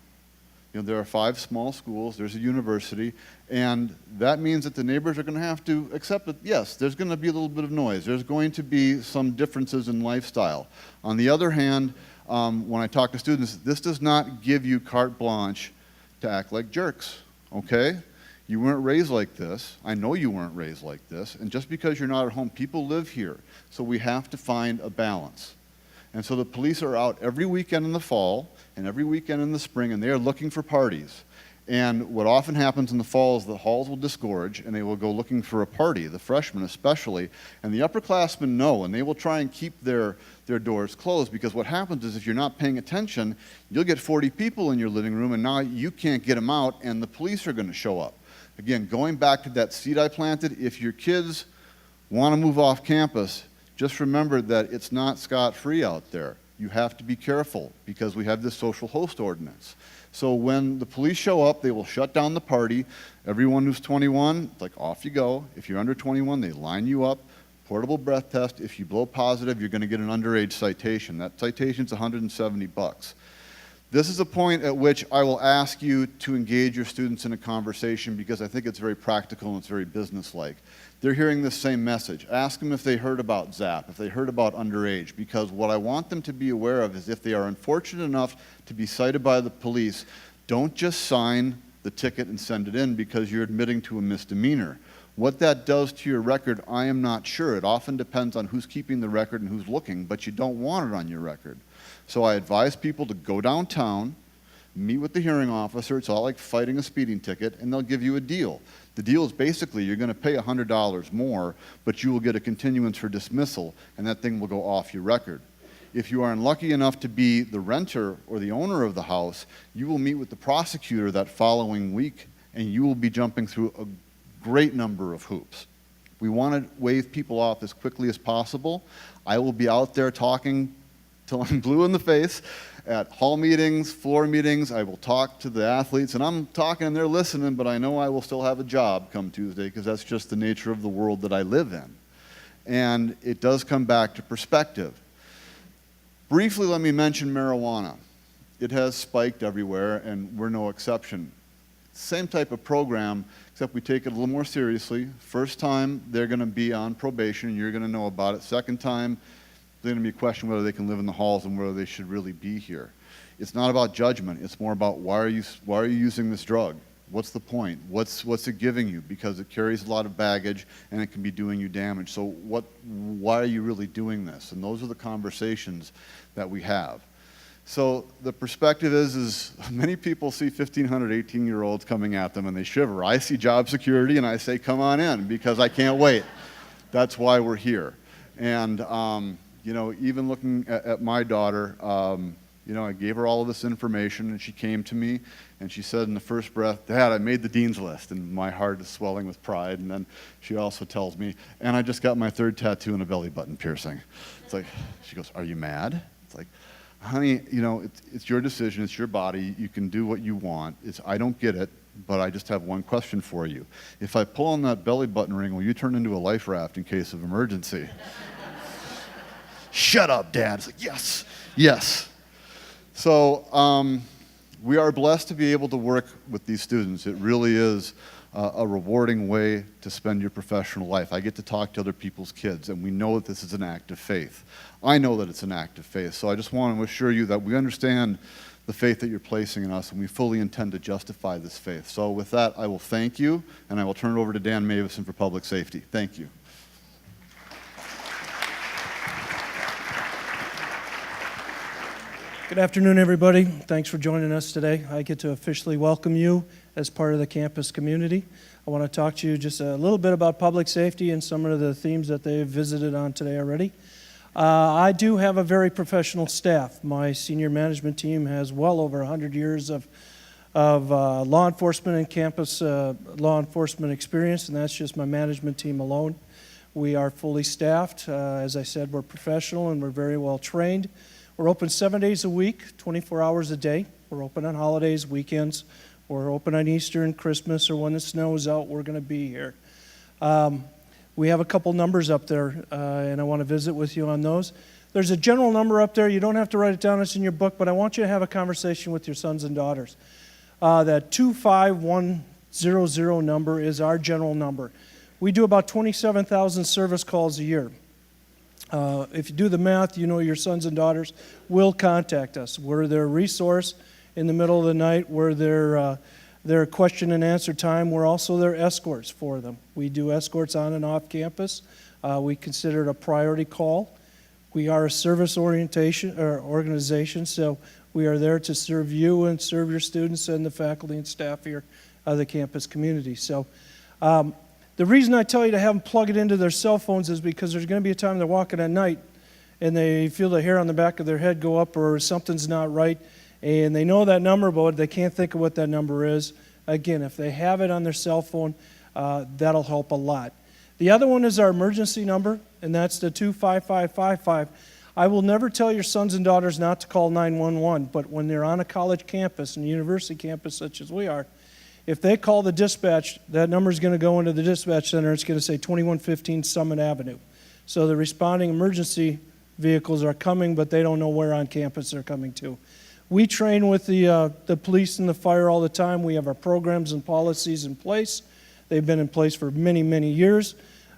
You know, there are 5 small schools, there's a university, and that means that the neighbors are going to have to accept that, yes, there's going to be a little bit of noise. There's going to be some differences in lifestyle. On the other hand, when I talk to students, this does not give you carte blanche to act like jerks, okay? You weren't raised like this. I know you weren't raised like this. And just because you're not at home, people live here. So we have to find a balance. And so the police are out every weekend in the fall and every weekend in the spring, and they are looking for parties. And what often happens in the fall is the halls will disgorge, and they will go looking for a party, the freshmen especially. And the upperclassmen know, and they will try and keep their doors closed, because what happens is if you're not paying attention, you'll get 40 people in your living room, and now you can't get them out, and the police are going to show up. Again, going back to that seed I planted, if your kids want to move off campus, just remember that it's not scot-free out there. You have to be careful because we have this social host ordinance. So when the police show up, they will shut down the party. Everyone who's 21, like, off you go. If you're under 21, they line you up, portable breath test. If you blow positive, you're going to get an underage citation. That citation's $170. This is a point at which I will ask you to engage your students in a conversation because I think it's very practical and it's very businesslike. They're hearing this same message. Ask them if they heard about ZAP, if they heard about underage, because what I want them to be aware of is if they are unfortunate enough to be cited by the police, don't just sign the ticket and send it in because you're admitting to a misdemeanor. What that does to your record, I am not sure. It often depends on who's keeping the record and who's looking, but you don't want it on your record. So I advise people to go downtown, meet with the hearing officer. It's all like fighting a speeding ticket, and they'll give you a deal. The deal is basically you're going to pay $100 more, but you will get a continuance for dismissal, and that thing will go off your record. If you are unlucky enough to be the renter or the owner of the house, you will meet with the prosecutor that following week, and you will be jumping through a great number of hoops. We want to wave people off as quickly as possible. I will be out there talking till I'm blue in the face at hall meetings, floor meetings. I will talk to the athletes, and I'm talking and they're listening, but I know I will still have a job come Tuesday because that's just the nature of the world that I live in. And it does come back to perspective. Briefly, let me mention marijuana. It has spiked everywhere, and we're no exception. Same type of program, except we take it a little more seriously. First time, they're going to be on probation, and you're going to know about it. Second time, there's going to be a question whether they can live in the halls and whether they should really be here. It's not about judgment. It's more about why are you using this drug? What's the point? What's it giving you? Because it carries a lot of baggage and it can be doing you damage. So why are you really doing this? And those are the conversations that we have. So the perspective is many people see 1,500 18-year-olds coming at them and they shiver. I see job security and I say, come on in, because I can't wait. That's why we're here. And you know, even looking at my daughter, you know, I gave her all of this information, and she came to me, and she said in the first breath, Dad, I made the dean's list, and my heart is swelling with pride. And then she also tells me, and I just got my 3rd tattoo and a belly button piercing. It's like, she goes, are you mad? It's like, honey, you know, it's your decision, it's your body, you can do what you want. I don't get it, but I just have one question for you. If I pull on that belly button ring, will you turn into a life raft in case of emergency? Shut up, Dad. It's like, yes, yes. So we are blessed to be able to work with these students. It really is a rewarding way to spend your professional life. I get to talk to other people's kids, and we know that this is an act of faith. I know that it's an act of faith, so I just want to assure you that we understand the faith that you're placing in us, and we fully intend to justify this faith. So with that, I will thank you, and I will turn it over to Dan Mavison for public safety. Thank you. Good afternoon, everybody. Thanks for joining us today. I get to officially welcome you as part of the campus community. I want to talk to you just a little bit about public safety and some of the themes that they've visited on today already. I do have a very professional staff. My senior management team has well over 100 years of law enforcement and campus law enforcement experience, and that's just my management team alone. We are fully staffed. As I said, we're professional and we're very well trained. We're open 7 days a week, 24 hours a day. We're open on holidays, weekends. We're open on Easter and Christmas, or when the snow is out, we're going to be here. We have a couple numbers up there, and I want to visit with you on those. There's a general number up there. You don't have to write it down. It's in your book, but I want you to have a conversation with your sons and daughters. That 25100 number is our general number. We do about 27,000 service calls a year. If you do the math, you know your sons and daughters will contact us. We're their resource in the middle of the night. We're their their question and answer time. We're also their escorts for them. We do escorts on and off campus. We consider it a priority call. We are a service organization, so we are there to serve you and serve your students and the faculty and staff here of the campus community. So the reason I tell you to have them plug it into their cell phones is because there's going to be a time they're walking at night and they feel the hair on the back of their head go up or something's not right, and they know that number, but they can't think of what that number is. Again, if they have it on their cell phone, that'll help a lot. The other one is our emergency number, and that's the 25555. I will never tell your sons and daughters not to call 911, but when they're on a college campus and a university campus such as we are, if they call the dispatch, that number is going to go into the dispatch center. It's going to say 2115 Summit Avenue. So the responding emergency vehicles are coming, but they don't know where on campus they're coming to. We train with the police and the fire all the time. We have our programs and policies in place. They've been in place for many, many years.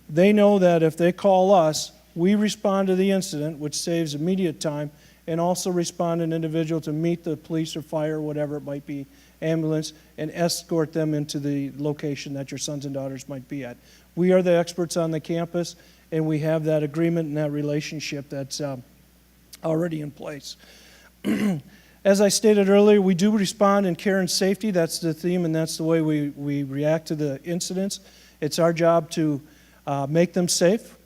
They know that if they call us, we respond to the incident, which saves immediate time, and also respond an individual to meet the police or fire, whatever it might be, ambulance, and escort them into the location that your sons and daughters might be at. We are the experts on the campus, and we have that agreement and that relationship that's already in place. As I stated earlier, we do respond in care and safety. That's the theme, and that's the way we react to the incidents. It's our job to make them safe,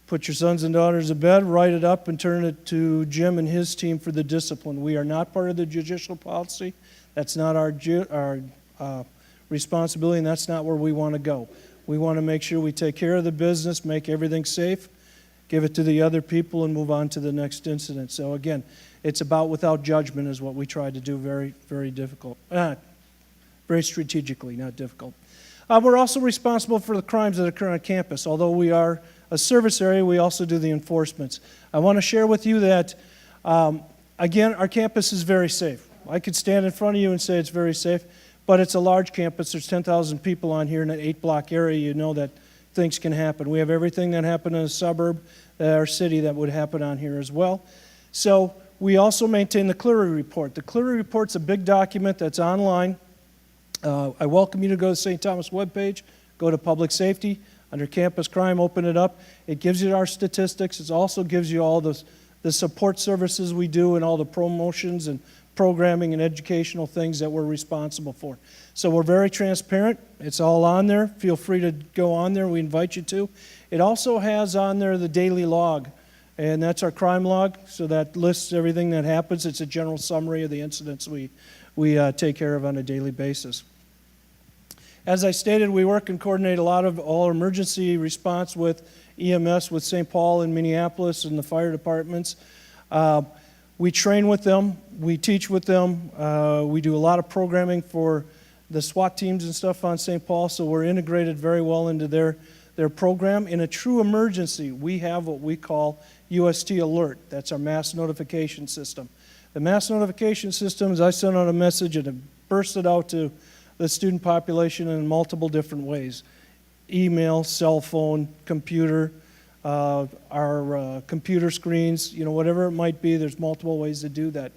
put your sons and daughters to bed, write it up, and turn it to Jim and his team for the discipline. We are not part of the judicial policy. That's not our responsibility, and that's not where we want to go. We want to make sure we take care of the business, make everything safe, give it to the other people, and move on to the next incident. So again, it's about without judgment is what we try to do, very, very difficult. Very strategically, not difficult. We're also responsible for the crimes that occur on campus. Although we are a service area, we also do the enforcements. I want to share with you that, again, our campus is very safe. I could stand in front of you and say it's very safe, but it's a large campus. There's 10,000 people on here in an 8-block area. You know that things can happen. We have everything that happened in a suburb or city that would happen on here as well. So we also maintain the Clery Report. The Clery Report's a big document that's online. I welcome you to go to the St. Thomas webpage, go to Public Safety, under Campus Crime, open it up. It gives you our statistics. It also gives you all the support services we do and all the promotions and programming and educational things that we're responsible for. So we're very transparent. It's all on there. Feel free to go on there. We invite you to. It also has on there the daily log, and that's our crime log, so that lists everything that happens. It's a general summary of the incidents we take care of on a daily basis. As I stated, we work and coordinate a lot of all emergency response with EMS, with St. Paul and Minneapolis and the fire departments. We train with them, we teach with them, we do a lot of programming for the SWAT teams and stuff on St. Paul, so we're integrated very well into their program. In a true emergency, we have what we call UST Alert. That's our mass notification system. The mass notification system is I send out a message and it bursts it out to the student population in multiple different ways. Email, cell phone, computer, our computer screens, whatever it might be, there's multiple ways to do that.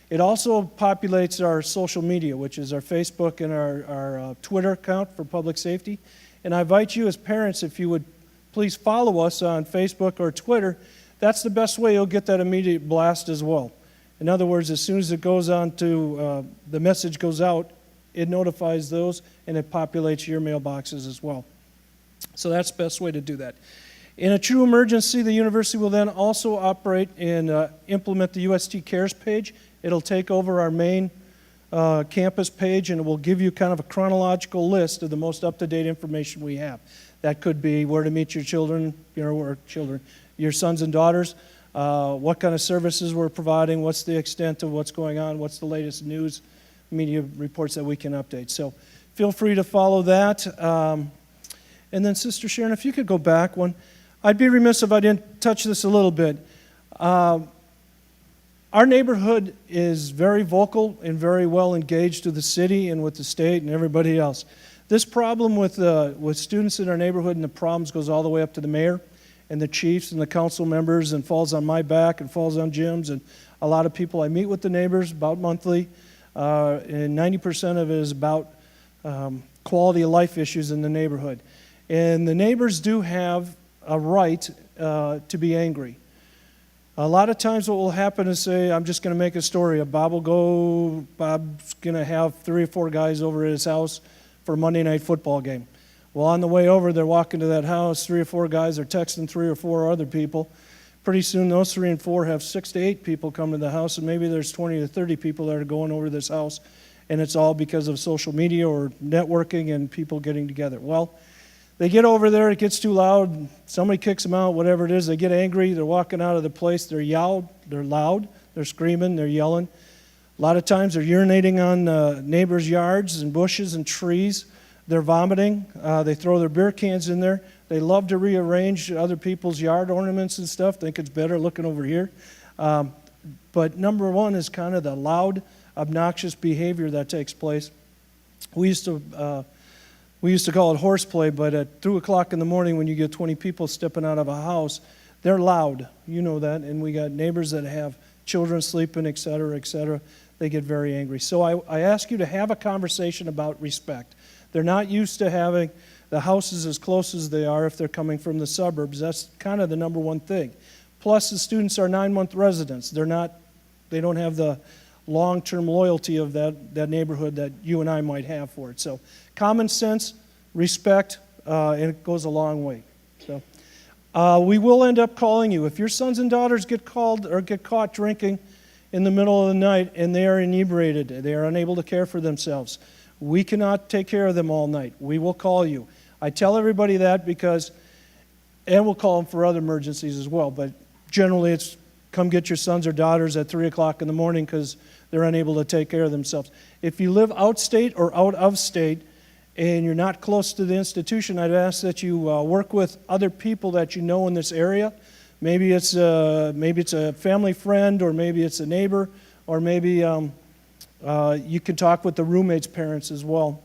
It also populates our social media, which is our Facebook and our Twitter account for public safety. And I invite you as parents, if you would please follow us on Facebook or Twitter. That's the best way you'll get that immediate blast as well. In other words, as soon as it goes on to, the message goes out, it notifies those and it populates your mailboxes as well. So that's the best way to do that. In a true emergency, the university will then also operate and implement the UST Cares page. It'll take over our main campus page, and it will give you kind of a chronological list of the most up-to-date information we have. That could be where to meet your children, your sons and daughters, what kind of services we're providing, what's the extent of what's going on, what's the latest news, media reports that we can update. So feel free to follow that. And then Sister Sharon, if you could go back one. I'd be remiss if I didn't touch this a little bit. Our neighborhood is very vocal and very well engaged with the city and with the state and everybody else. This problem with students in our neighborhood and the problems goes all the way up to the mayor and the chiefs and the council members and falls on my back and falls on Jim's and a lot of people. I meet with the neighbors about monthly, and 90% of it is about quality of life issues in the neighborhood. And the neighbors do have a right to be angry. A lot of times what will happen is, say, I'm just going to make a story. Bob's going to have 3 or 4 guys over at his house for a Monday night football game. Well, on the way over, they're walking to that house, 3 or 4 guys are texting 3 or 4 other people. Pretty soon those 3 and 4 have 6 to 8 people come to the house, and maybe there's 20 to 30 people that are going over to this house, and it's all because of social media or networking and people getting together. Well, they get over there, it gets too loud, somebody kicks them out, whatever it is, they get angry, they're walking out of the place, they're loud, they're screaming, they're yelling. A lot of times they're urinating on neighbors' yards and bushes and trees. They're vomiting, they throw their beer cans in there. They love to rearrange other people's yard ornaments and stuff, think it's better looking over here. But number one is kind of the loud, obnoxious behavior that takes place. We used to call it horseplay, but at 2 o'clock in the morning when you get 20 people stepping out of a house, they're loud. You know that. And we got neighbors that have children sleeping, et cetera, et cetera. They get very angry. So I ask you to have a conversation about respect. They're not used to having the houses as close as they are if they're coming from the suburbs. That's kind of the number one thing. Plus, the students are 9-month residents. They don't have the long-term loyalty of that neighborhood that you and I might have for it. So common sense, respect, and it goes a long way. So we will end up calling you. If your sons and daughters get called or get caught drinking in the middle of the night and they are inebriated, they are unable to care for themselves, we cannot take care of them all night. We will call you. I tell everybody that because, and we'll call them for other emergencies as well, but generally it's come get your sons or daughters at 3 o'clock in the morning because they're unable to take care of themselves. If you live outstate or out of state and you're not close to the institution, I'd ask that you work with other people that you know in this area. Maybe it's a family friend, or maybe it's a neighbor, or maybe you can talk with the roommate's parents as well.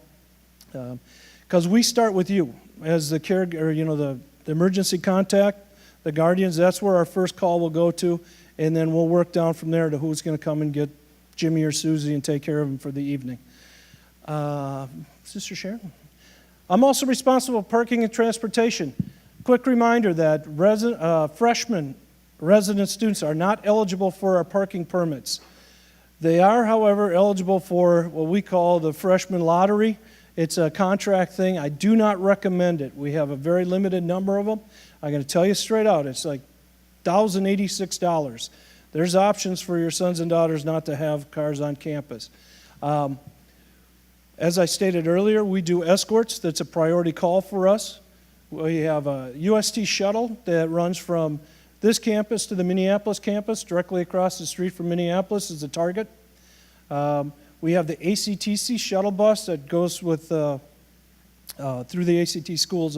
Because we start with you as the the emergency contact, the guardians. That's where our first call will go to, and then we'll work down from there to who's going to come and get Jimmy or Susie and take care of them for the evening. Sister Sharon? I'm also responsible for parking and transportation. Quick reminder that freshman resident students are not eligible for our parking permits. They are, however, eligible for what we call the freshman lottery. It's a contract thing. I do not recommend it. We have a very limited number of them. I'm going to tell you straight out, it's like $1,086. There's options for your sons and daughters not to have cars on campus. As I stated earlier, we do escorts. That's a priority call for us. We have a UST shuttle that runs from this campus to the Minneapolis campus. Directly across the street from Minneapolis is the Target. We have the ACTC shuttle bus that goes with through the ACT schools,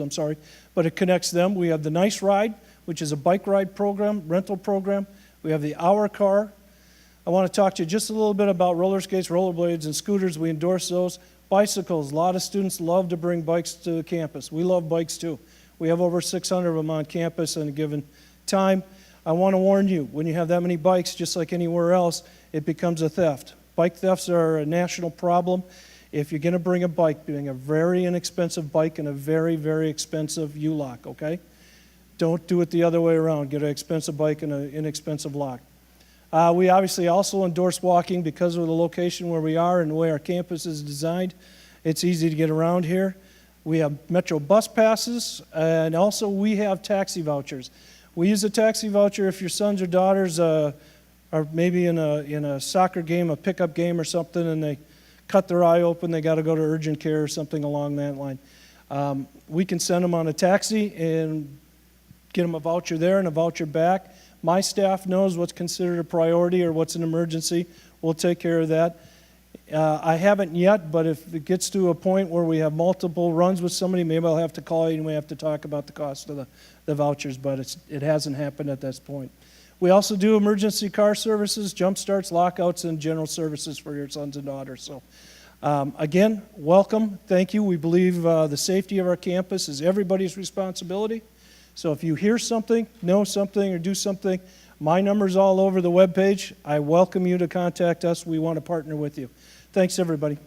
but it connects them. We have the Nice Ride, which is a bike ride program, rental program. We have the Hour Car. I want to talk to you just a little bit about roller skates, rollerblades, and scooters. We endorse those. Bicycles. A lot of students love to bring bikes to campus. We love bikes too. We have over 600 of them on campus at a given time. I want to warn you, when you have that many bikes, just like anywhere else, it becomes a theft. Bike thefts are a national problem. If you're going to bring a bike, bring a very inexpensive bike and a very, very expensive U-lock, okay? Don't do it the other way around. Get an expensive bike and an inexpensive lock. We obviously also endorse walking because of the location where we are and the way our campus is designed. It's easy to get around here. We have Metro bus passes, and also we have taxi vouchers. We use a taxi voucher if your sons or daughters are maybe in a soccer game, a pickup game or something, and they cut their eye open, they got to go to urgent care or something along that line. We can send them on a taxi and get them a voucher there and a voucher back. My staff knows what's considered a priority or what's an emergency. We'll take care of that. I haven't yet, but if it gets to a point where we have multiple runs with somebody, maybe I'll have to call you and we have to talk about the cost of the vouchers, but it hasn't happened at this point. We also do emergency car services, jump starts, lockouts, and general services for your sons and daughters. So again, welcome. Thank you. We believe the safety of our campus is everybody's responsibility. So if you hear something, know something, or do something, my number's all over the webpage. I welcome you to contact us. We want to partner with you. Thanks, everybody.